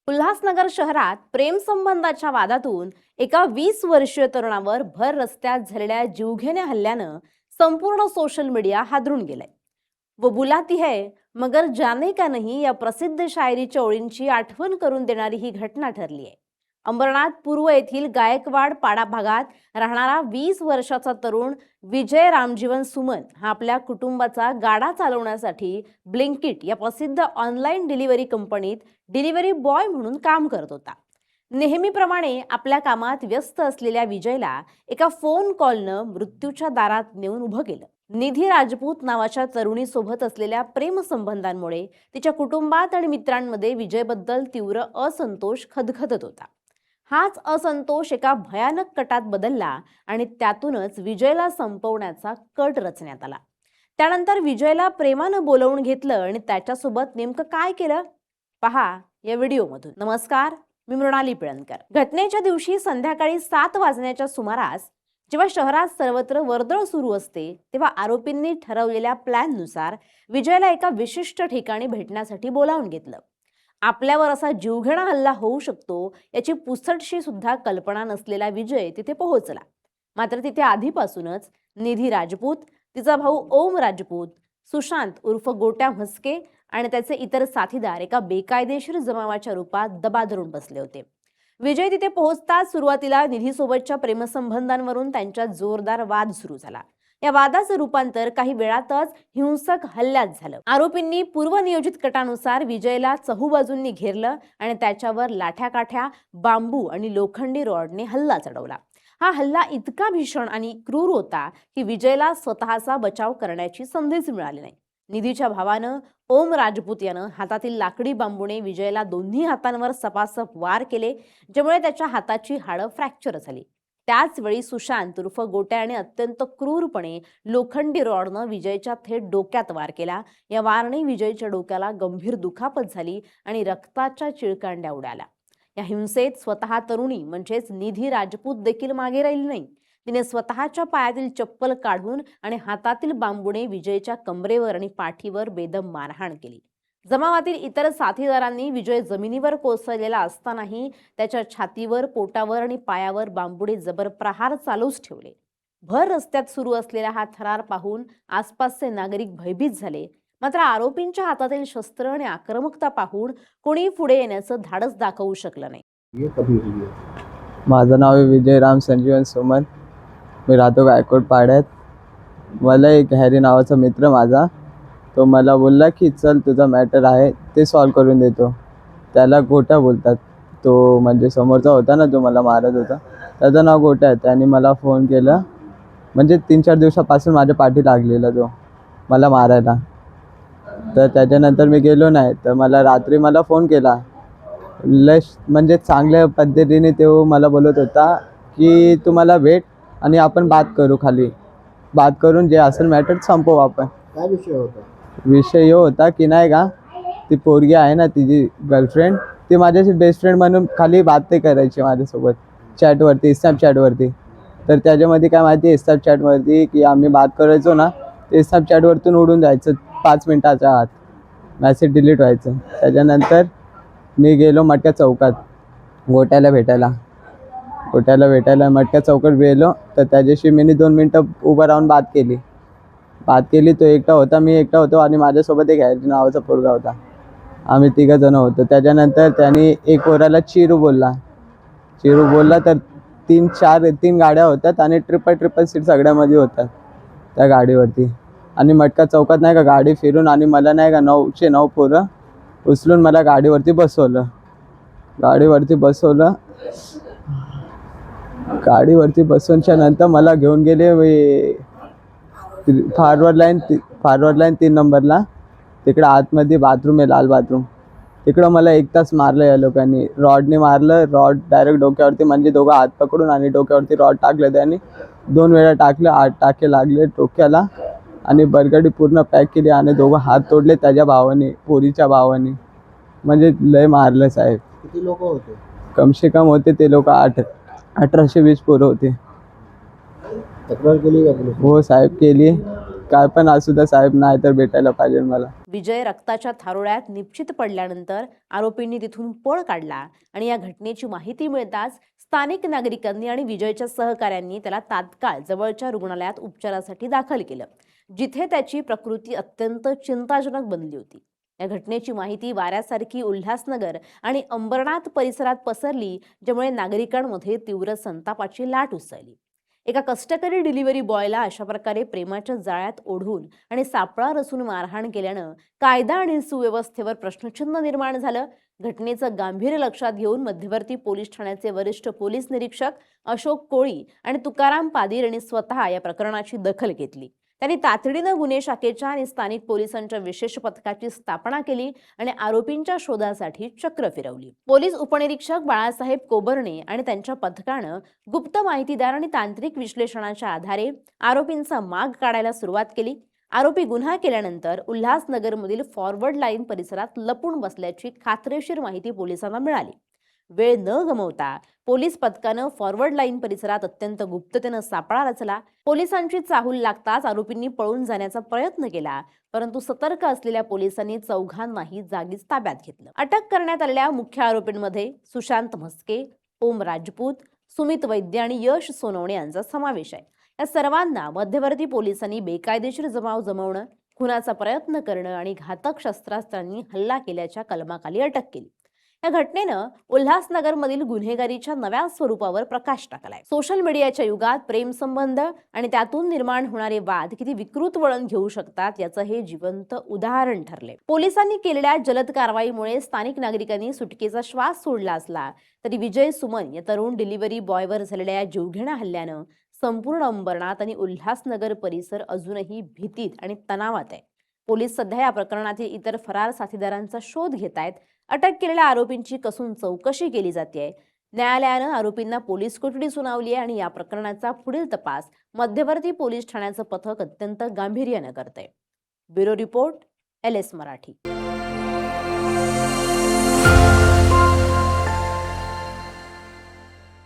उल्हासनगर शहरात प्रेमसंबंधाच्या वादातून एका 20 वर्षीय तरुणावर भर रस्त्यात झालेल्या जीवघेण्या हल्ल्यानं संपूर्ण सोशल मीडिया हादरून गेलाय। वो बुलाती है मगर जाने का नहीं या प्रसिद्ध शायरीच्या ओळींची आठवण करून देणारी ही घटना ठरली आहे। अंबरनाथ पूर्व येथील गायकवाड पाडा भागात राहणारा 20 वर्षाचा तरुण विजय रामजीवन सुमन हा आपल्या कुटुंबाचा गाडा चालवण्यासाठी ब्लिंकिट या प्रसिद्ध ऑनलाईन डिलिव्हरी कंपनीत डिलिव्हरी बॉय म्हणून काम करत होता। नेहमीप्रमाणे आपल्या कामात व्यस्त असलेल्या विजयला एका फोन कॉलनं मृत्यूच्या दारात नेऊन उभं केलं। निधी राजपूत नावाच्या तरुणीसोबत असलेल्या प्रेमसंबंधांमुळे तिच्या कुटुंबात आणि मित्रांमध्ये विजयबद्दल तीव्र असंतोष खदखदत होता। हाच असंतोष एका भयानक कटात बदलला आणि त्यातूनच विजयला संपवण्याचा कट रचण्यात आला। त्यानंतर विजयला प्रेमानं बोलावून घेतलं आणि त्याच्यासोबत नेमकं काय केलं पहा या व्हिडिओमधून। नमस्कार, मी मृणाली पिळणकर। घटनेच्या दिवशी संध्याकाळी 7 वाजण्याच्या सुमारास जेव्हा शहरात सर्वत्र वर्दळ सुरू असते तेव्हा आरोपींनी ठरवलेल्या प्लॅननुसार विजयला एका विशिष्ट ठिकाणी भेटण्यासाठी बोलावून घेतलं। आपल्यावर असा जीवघेणा हल्ला होऊ शकतो याची पुसटशी सुद्धा कल्पना नसलेला विजय तिथे पोहोचला। मात्र तिथे आधीपासूनच निधी राजपूत, तिचा भाऊ ओम राजपूत, सुशांत उर्फ गोट्या म्हस्के आणि त्याचे इतर साथीदार एका बेकायदेशीर जमावाच्या रूपात दबा धरून बसले होते। विजय तिथे पोहोचताच सुरुवातीला निधीसोबतच्या प्रेमसंबंधांवरून त्यांच्यात जोरदार वाद सुरू झाला। या वादाचं रूपांतर काही वेळातच हिंसक हल्ल्यात झालं। आरोपींनी पूर्वनियोजित कटानुसार विजयला चहूबाजूंनी घेरलं आणि त्याच्यावर लाठ्याकाठ्या, बांबू आणि लोखंडी रॉडने हल्ला चढवला। हा हल्ला इतका भीषण आणि क्रूर होता की विजयला स्वतःचा बचाव करण्याची संधीच मिळाली नाही। निधीच्या भावानं ओम राजपूत यानं हातातील लाकडी बांबूने विजयला दोन्ही हातांवर सपासप वार केले, ज्यामुळे त्याच्या हाताची हाडं फ्रॅक्चर झाली। त्याच वेळी सुशांत उर्फ गोट्याने अत्यंत क्रूरपणे लोखंडी रॉडनं विजयच्या थेट डोक्यात वार केला। या वारने विजयच्या डोक्याला गंभीर दुखापत झाली आणि रक्ताच्या चिळकांड्या उडाल्या। या हिंसेत स्वतः तरुणी म्हणजेच निधी राजपूत देखील मागे राहिली नाही। तिने स्वतःच्या पायातील चप्पल काढून आणि हातातील बांबूने विजयच्या कमरेवर आणि पाठीवर बेदम मारहाण केली। जमावातील इतर साथीदारांनी विजय जमिनीवर कोसळलेला असतानाही त्याच्या छातीवर, पोटावर आणि पायावर बांबूने जबर प्रहार चालूच ठेवले। भर रस्त्यात सुरू असलेला हा थरार पाहून आसपासचे नागरिक भयभीत झाले। मात्र आरोपींच्या हातातील शस्त्र आणि आक्रमकता पाहून कोणी पुढे येण्याचं धाडस दाखवू शकलं नाही। माझं नाव आहे विजय राम संजीवन सुमन। मी राहतो गायकवाड पाड्यात। मला एक हॅरी नावाचा मित्र माझा तो मला बोलला की चल तुझा मॅटर आहे ते सॉल्व करून देतो। त्याला गोट्या बोलतात। तो म्हणजे समोरचा होता ना जो मला मारत होता त्याचं नाव गोट्या आहे। त्याने मला फोन केला, म्हणजे 3-4 दिवसापासून माझ्या पाठी लागलेला तो मला मारायला। तर त्याच्यानंतर मी गेलो नाही। तर मला रात्री फोन केला, म्हणजे चांगल्या पद्धतीने तो मला बोलत होता की तू मला भेट आणि आपण बात करू, खाली बात करून जे असेल मॅटर संपवू आपण। काय विषय होता? विषय हे होता की नाही का, ती पोरगी आहे ना तिची गर्लफ्रेंड, ती माझ्याशी बेस्ट फ्रेंड म्हणून खाली बात ते करायची माझ्यासोबत चॅटवरती, स्नॅपचॅटवरती। तर त्याच्यामध्ये काय माहिती आहे, स्नॅपचॅटवरती की आम्ही बात करायचो ना, ते स्नॅपचॅटवरतून उडून जायचं 5 मिनिटाच्या आत, मॅसेज डिलीट व्हायचं। त्याच्यानंतर मी गेलो मटक्या चौकात गोट्याला भेटायला मटक्या चौकात गेलो। तर त्याच्याशी मी 2 मिनटं उभं राहून बात केली। तो एकटा होता, मी एकटा होतो आणि माझ्यासोबत एक हॅरी नावाचा पोरगा होता। आम्ही 3 जण होतो। त्याच्यानंतर त्याने एक पोराला चिरू बोलला तर 3 गाड्या होत्यात आणि ट्रिपल सीट सगळ्यामध्ये होतात त्या गाडीवरती। आणि मटका चौकात नाही का गाडी फिरून आणि मला नाही का 9चे 9 पोरं उचलून मला गाडीवरती बसवलं। गाडीवरती बसवूनच्या नंतर मला घेऊन गेले फॉरवर्ड लाईन 3 नंबरला। तिकडे आतमध्ये बाथरूम आहे, लाल बाथरूम, तिकडं मला 1 तास मारलं या लोकांनी। रॉडने मारलं, रॉड डायरेक्ट डोक्यावरती, म्हणजे दोघं हात पकडून आणि डोक्यावरती रॉड टाकलं त्यांनी। 2 वेळा टाकलं, 8 टाके लागले डोक्याला आणि बरगडी पूर्ण पॅक केली आणि दोघं हात तोडले त्याच्या भावाने, पोरीच्या भावाने। म्हणजे लय मारलं साहेब। किती लोक होते? कमसे कम होते ते लोक 1820 पोरं होते। तक्रार केली का पुलिस? हो साहेब केली। काय पण असू द्या साहेब, नाही तर भेटायला पाहिजे मला. विजय रक्ताच्या थारोळ्यात निपचित पडल्यानंतर आरोपींनी तिथून पळ काढला आणि या घटनेची माहिती मिळताच स्थानिक नागरिकांनी आणि विजयच्या सहकाऱ्यांनी त्याला तात्काळ जवळच्या रुग्णालयात उपचारासाठी दाखल केलं, जिथे त्याची प्रकृती अत्यंत चिंताजनक बनली होती. या घटनेची माहिती वाऱ्यासारखी उल्हासनगर आणि अंबरनाथ परिसरात पसरली, ज्यामुळे नागरिकांमध्ये तीव्र संतापाची लाट उसळली. एका कष्टकरी डिलिव्हरी बॉयला अशा प्रकारे प्रेमाच्या जाळ्यात ओढून आणि सापळा रचून मारहाण केल्यानं कायदा आणि सुव्यवस्थेवर प्रश्नचिन्ह निर्माण झालं. घटनेचं गांभीर्य लक्षात घेऊन मध्यवर्ती पोलीस ठाण्याचे वरिष्ठ पोलीस निरीक्षक अशोक कोळी आणि तुकाराम पादीर यांनी स्वतः या प्रकरणाची दखल घेतली. त्यांनी तातडीनं गुन्हे शाखेच्या आणि स्थानिक पोलिसांच्या विशेष पथकाची स्थापना केली आणि आरोपींच्या शोधासाठी चक्र फिरवली. पोलीस उपनिरीक्षक बाळासाहेब कोबर्णे आणि त्यांच्या पथकानं गुप्त माहितीदार आणि तांत्रिक विश्लेषणाच्या आधारे आरोपींचा माग काढायला सुरुवात केली. आरोपी गुन्हा केल्यानंतर उल्हासनगरमधील फॉरवर्ड लाईन परिसरात लपून बसल्याची खात्रीशीर माहिती पोलिसांना मिळाली. वेळ न गमावता पोलीस पथकानं फॉरवर्ड लाईन परिसरात अत्यंत गुप्ततेनं सापळा रचला. पोलिसांची चाहूल लागताच आरोपींनी पळून जाण्याचा प्रयत्न केला, परंतु सतर्क असलेल्या पोलिसांनी चौघांनाही जागीच ताब्यात घेतलं. अटक करण्यात आलेल्या मुख्य आरोपींमध्ये सुशांत म्हस्के, ओम राजपूत, सुमित वैद्य आणि यश सोनवणे यांचा समावेश आहे. या सर्वांना मध्यवर्ती पोलिसांनी बेकायदेशीर जमाव जमवणं, खुनाचा प्रयत्न करणं आणि घातक शस्त्रास्त्रांनी हल्ला केल्याच्या कलमाखाली अटक केली. या घटनेनं उल्हासनगरमधील गुन्हेगारीच्या नव्या स्वरूपावर प्रकाश टाकलाय. सोशल मीडियाच्या युगात प्रेमसंबंध आणि त्यातून निर्माण होणारे वाद किती विकृत वळण घेऊ शकतात याचं हे जिवंत उदाहरण ठरले. पोलिसांनी केलेल्या जलद कारवाईमुळे स्थानिक नागरिकांनी सुटकेचा श्वास सोडला असला तरी विजय सुमन या तरुण डिलिव्हरी बॉयवर झालेल्या या जीवघेण्या हल्ल्यानं संपूर्ण अंबरनाथ आणि उल्हासनगर परिसर अजूनही भीतीत आणि तणावात आहे. पोलीस सध्या या प्रकरणातील इतर फरार साथीदारांचा शोध घेत आहेत. अटक केलेल्या आरोपींची कसून चौकशी केली जाते. न्यायालयानं आरोपींना पोलीस कोठडी सुनावली आहे आणि या प्रकरणाचा पुढील तपास मध्यवर्ती पोलीस ठाण्याचं पथक अत्यंत गांभीर्यानं करतंय. Bureau report, LS Marathi.